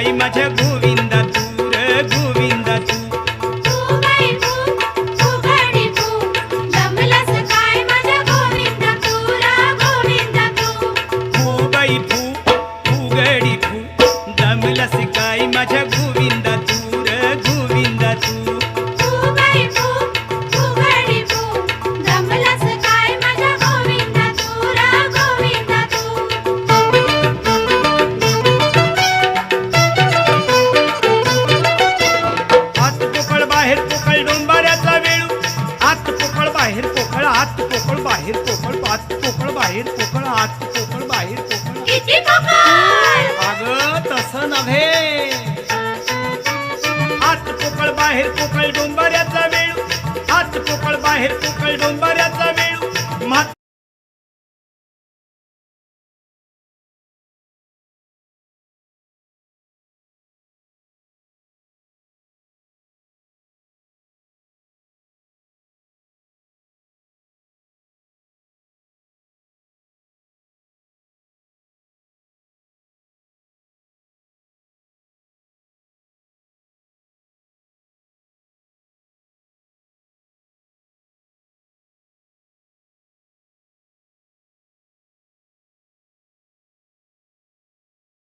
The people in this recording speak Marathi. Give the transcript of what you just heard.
काय माझ्या गोविंदा तू रे गोविंदा तू तू बाई तू गडी तू जमलास काय माझ्या गोविंदा तू रा गोविंदा तू फू बाई फू गडी फू दमलस काय माझ्या गोविंदा तू रे गोविंदा तू तू बाई तू गडी तू जमलास काय माझ्या गोविंदा तू रा गोविंदा तू आत पोकळ बाहेर पोकळ डोंबाऱ्याचा वेळू आत पोकळ बाहेर पोकळ आत पोकळ बाहेर पोकळ आत पोकळ बाहेर पोकळ आत पोकळ बाहेर पोकळ किती पोकळ अगं तसं नव्हे आत पोकळ बाहेर पोकळ डोंबाऱ्याचा वेळू आत पोकळ बाहेर पोकळ डोंबाऱ्याचा